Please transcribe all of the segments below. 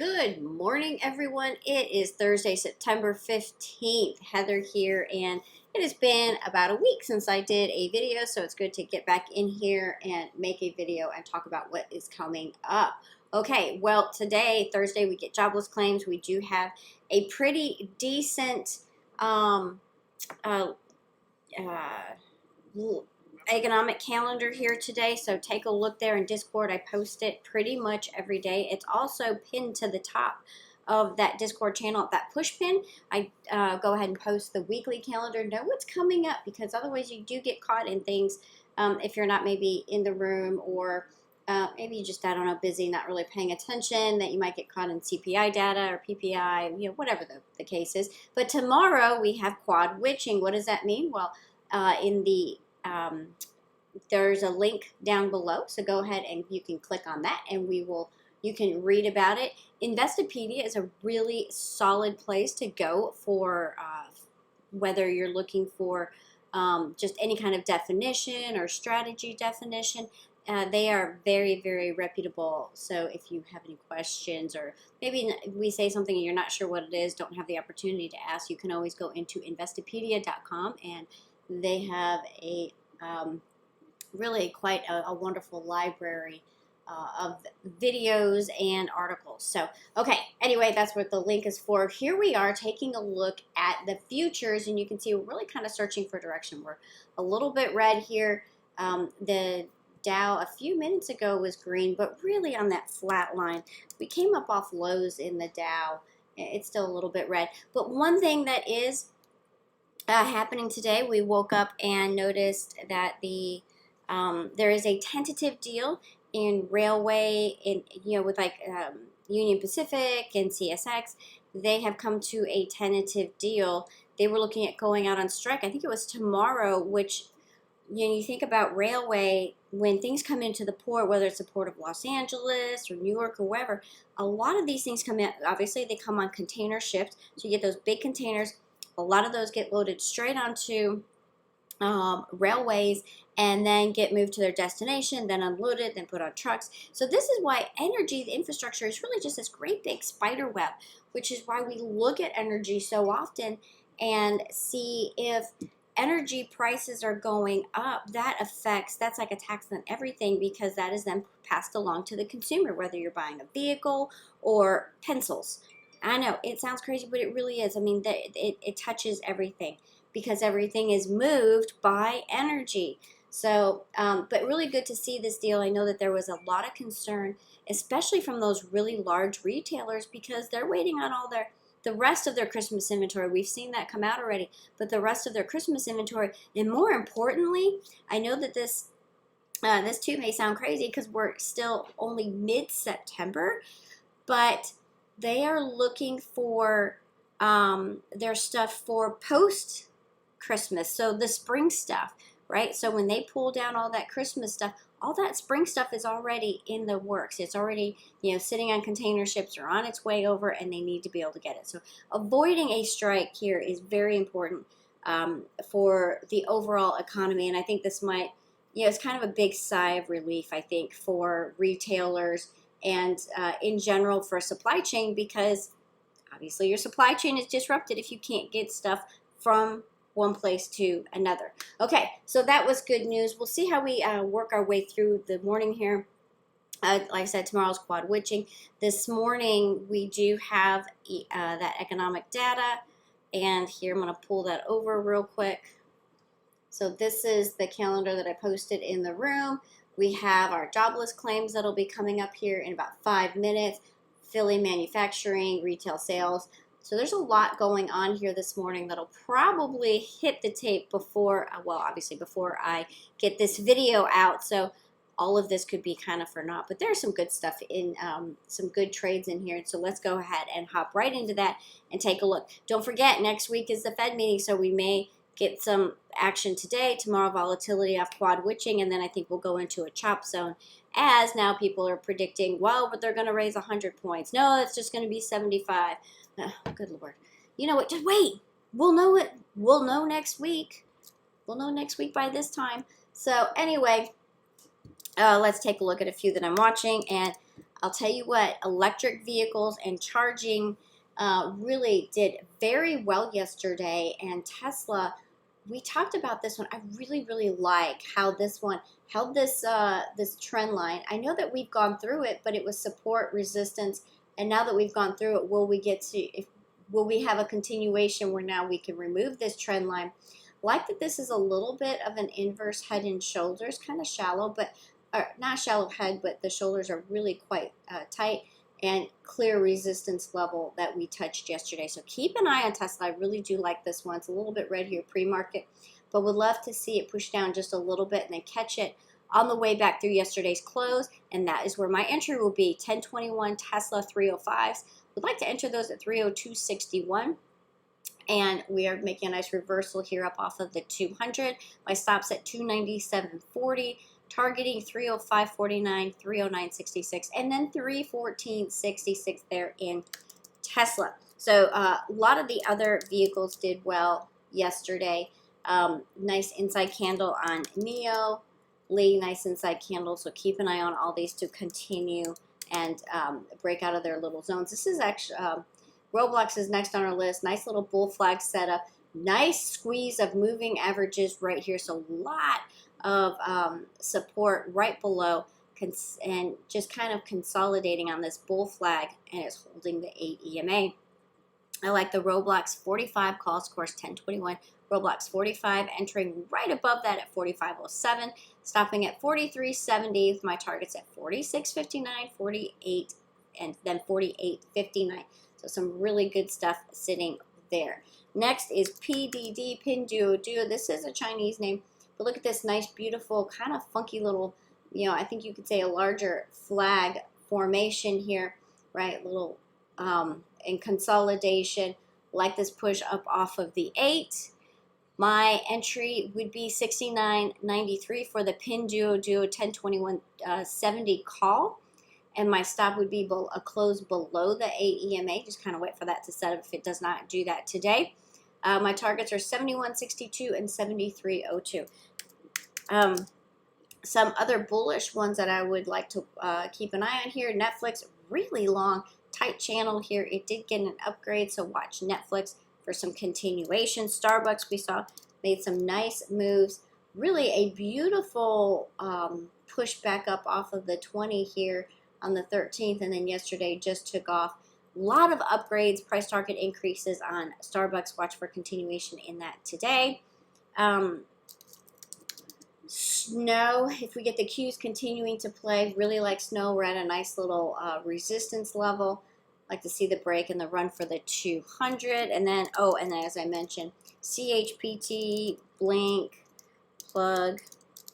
Good morning, everyone. It is Thursday, September 15th. Heather here, and it has been about a week since I did a video, so it's good to get back in here and make a video and talk about what is coming up. Okay, well, today, Thursday, we get jobless claims. We do have a pretty decent uh, economic calendar here today, so take a look there in Discord. I post it pretty much every day. It's also pinned to the top of that Discord channel, that push pin. I go ahead and post the weekly calendar, know what's coming up, because otherwise you do get caught in things if you're not maybe in the room, or maybe you just, I don't know, busy, not really paying attention, that you might get caught in CPI data or PPI, whatever the case is. But tomorrow we have quad witching. What does that mean? Well, in the there's a link down below, so go ahead and you can click on that, and you can read about it. Investopedia is a really solid place to go for whether you're looking for just any kind of definition or strategy definition. They are very, very reputable. So if you have any questions, or maybe we say something and you're not sure what it is, don't have the opportunity to ask, you can always go into investopedia.com, and they have a really quite a wonderful library of videos and articles. So, okay, anyway, that's what the link is for. Here we are taking a look at the futures, and you can see we're really kind of searching for direction. We're a little bit red here. The Dow a few minutes ago was green, but really on that flat line. We came up off lows in the Dow. It's still a little bit red. But one thing that is happening today, we woke up and noticed that there is a tentative deal in railway, with like Union Pacific and CSX. They have come to a tentative deal. They were looking at going out on strike. I think it was tomorrow, which, you think about railway, when things come into the port, whether it's the port of Los Angeles or New York or wherever, a lot of these things come in. Obviously, they come on container ships, so you get those big containers. A lot of those get loaded straight onto railways and then get moved to their destination, then unloaded, then put on trucks. So this is why energy, the infrastructure, is really just this great big spider web, which is why we look at energy so often and see if energy prices are going up. That's like a tax on everything, because that is then passed along to the consumer, whether you're buying a vehicle or pencils. I know it sounds crazy, but it really is. I mean, it touches everything, because everything is moved by energy. So, but really good to see this deal. I know that there was a lot of concern, especially from those really large retailers, because they're waiting on all the rest of their Christmas inventory. We've seen that come out already, but the rest of their Christmas inventory, and more importantly, I know that this too may sound crazy because we're still only mid-September, but they are looking for their stuff for post-Christmas, so the spring stuff, right? So when they pull down all that Christmas stuff, all that spring stuff is already in the works. It's already, sitting on container ships or on its way over, and they need to be able to get it. So avoiding a strike here is very important for the overall economy. And I think this might, it's kind of a big sigh of relief, I think, for retailers and in general for supply chain, because obviously your supply chain is disrupted if you can't get stuff from one place to another. Okay, so that was good news. We'll see how we work our way through the morning here. Like I said, tomorrow's quad witching. This morning we do have that economic data, and here I'm going to pull that over real quick. So this is the calendar that I posted in the room. We have our jobless claims that'll be coming up here in about 5 minutes. Philly manufacturing, retail sales. So there's a lot going on here this morning that'll probably hit the tape before, obviously before I get this video out. So all of this could be kind of for naught, but there's some good stuff in, some good trades in here. So let's go ahead and hop right into that and take a look. Don't forget, next week is the Fed meeting, so we may get some action today. Tomorrow, volatility off quad witching, and then I think we'll go into a chop zone, as now people are predicting, well, but they're going to raise 100 points. No, it's just going to be 75. Oh, good Lord. You know what? Just wait. We'll know it. We'll know next week. We'll know next week by this time. So anyway, let's take a look at a few that I'm watching. And I'll tell you what, electric vehicles and charging really did very well yesterday. And Tesla, we talked about this one. I really, really like how this one held this trend line. I know that we've gone through it, but it was support, resistance, and now that we've gone through it, will we have a continuation where now we can remove this trend line? Like that this is a little bit of an inverse head and shoulders, kind of shallow, but not shallow head, but the shoulders are really quite tight, and clear resistance level that we touched yesterday. So keep an eye on Tesla. I really do like this one. It's a little bit red here pre-market, but would love to see it push down just a little bit and then catch it on the way back through yesterday's close, and that is where my entry will be. 1021 Tesla 305s. Would like to enter those at 302.61. And we are making a nice reversal here up off of the 200. My stop's at 297.40. Targeting 305.49, 309.66, and then 314.66 there in Tesla. So a lot of the other vehicles did well yesterday. Nice inside candle on NIO, Lee, nice inside candle. So keep an eye on all these to continue and break out of their little zones. This is actually, Roblox is next on our list. Nice little bull flag setup. Nice squeeze of moving averages right here. So a lot of support right below and just kind of consolidating on this bull flag, and it's holding the 8 EMA. I like the Roblox 45 calls course 1021. Roblox 45 entering right above that at 45.07, stopping at 43.70 with my targets at 46.59, 48, and then 48.59. So some really good stuff sitting there. Next is PDD, Pinduoduo. This is a Chinese name. But look at this nice, beautiful, kind of funky little, I think you could say a larger flag formation here, right? Little in consolidation, like this push up off of the 8. My entry would be 69.93 for the Pinduoduo 1021.70 call. And my stop would be a close below the 8 EMA. Just kind of wait for that to set up if it does not do that today. My targets are 71.62 and 73.02. Some other bullish ones that I would like to keep an eye on here. Netflix, really long, tight channel here. It did get an upgrade, so watch Netflix for some continuation. Starbucks, we saw, made some nice moves. Really a beautiful push back up off of the 20 here on the 13th, and then yesterday just took off. A lot of upgrades, price target increases on Starbucks. Watch for continuation in that today. Snow, if we get the Qs continuing to play, really like Snow. We're at a nice little resistance level. Like to see the break and the run for the 200. And then, as I mentioned, CHPT, Blink, Plug,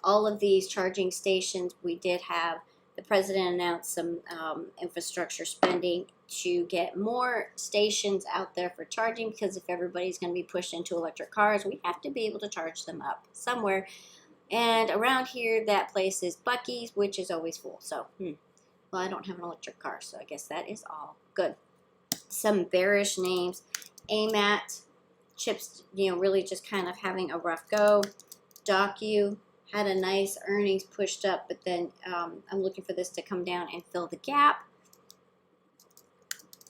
all of these charging stations. We did have the president announced some infrastructure spending to get more stations out there for charging, because if everybody's going to be pushed into electric cars, we have to be able to charge them up somewhere. And around here, that place is Buc-ee's, which is always full. So, well, I don't have an electric car, so I guess that is all good. Some bearish names. AMAT, chips, really just kind of having a rough go. Docu had a nice earnings pushed up, but then I'm looking for this to come down and fill the gap.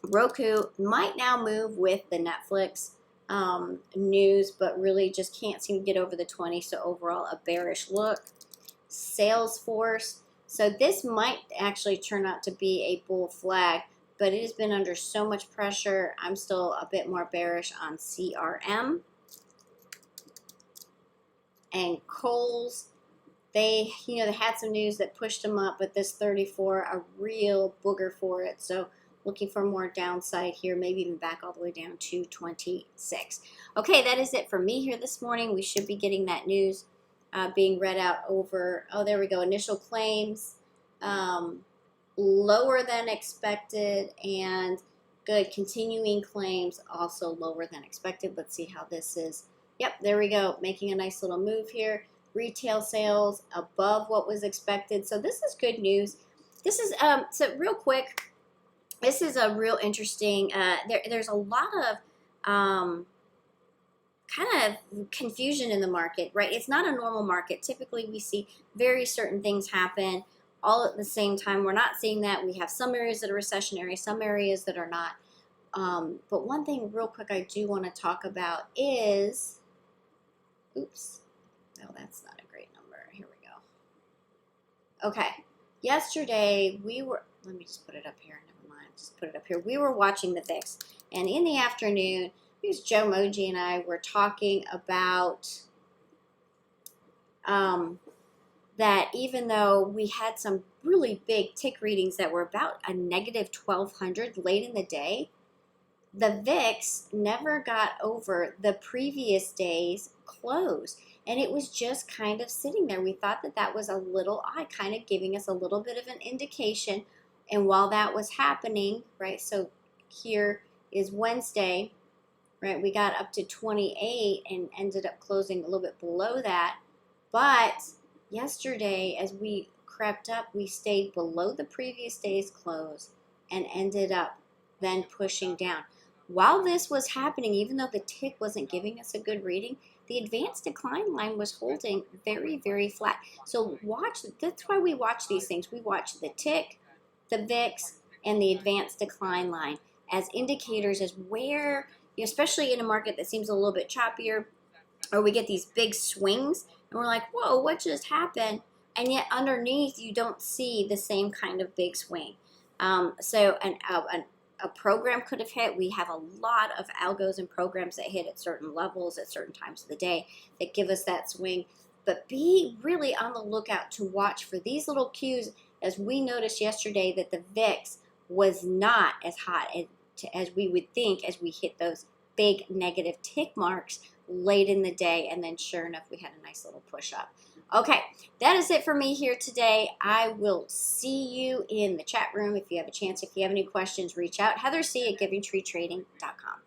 Roku might now move with the Netflix news, but really just can't seem to get over the 20, so overall a bearish look. Salesforce, so this might actually turn out to be a bull flag, but it has been under so much pressure. I'm still a bit more bearish on CRM. And Kohl's, they had some news that pushed them up, but this 34, a real booger for it. So looking for more downside here, maybe even back all the way down to 26. Okay, that is it for me here this morning. We should be getting that news being read out over, there we go, initial claims, lower than expected, and good, continuing claims, also lower than expected. Let's see how this is. Yep, there we go, making a nice little move here. Retail sales above what was expected. So this is good news. This is, so real quick, this is a real interesting, there's a lot of kind of confusion in the market, right? It's not a normal market. Typically we see very certain things happen all at the same time. We're not seeing that. We have some areas that are recessionary, some areas that are not. But one thing real quick I do want to talk about is, oops, no, that's not a great number. Here we go. Okay, yesterday we were, let me just put it up here. Never mind, just put it up here. We were watching the VIX, and in the afternoon, here's Joe Moji and I were talking about that even though we had some really big tick readings that were about a negative 1200 late in the day, the VIX never got over the previous day's close. And it was just kind of sitting there. We thought that that was a little odd, kind of giving us a little bit of an indication. And while that was happening, right, so here is Wednesday, right, we got up to 28 and ended up closing a little bit below that. But yesterday, as we crept up, we stayed below the previous day's close and ended up then pushing down. While this was happening, even though the tick wasn't giving us a good reading, the advanced decline line was holding very, very flat. So watch, that's why we watch these things. We watch the tick, the VIX, and the advanced decline line as indicators as where, especially in a market that seems a little bit choppier, or we get these big swings, and we're like, whoa, what just happened? And yet underneath, you don't see the same kind of big swing. So a program could have hit. We have a lot of algos and programs that hit at certain levels at certain times of the day that give us that swing. But be really on the lookout to watch for these little cues, as we noticed yesterday that the VIX was not as hot as we would think as we hit those big negative tick marks late in the day, and then sure enough we had a nice little push up. Okay, that is it for me here today. I will see you in the chat room if you have a chance. If you have any questions, reach out. HeatherC@GivingTreeTrading.com.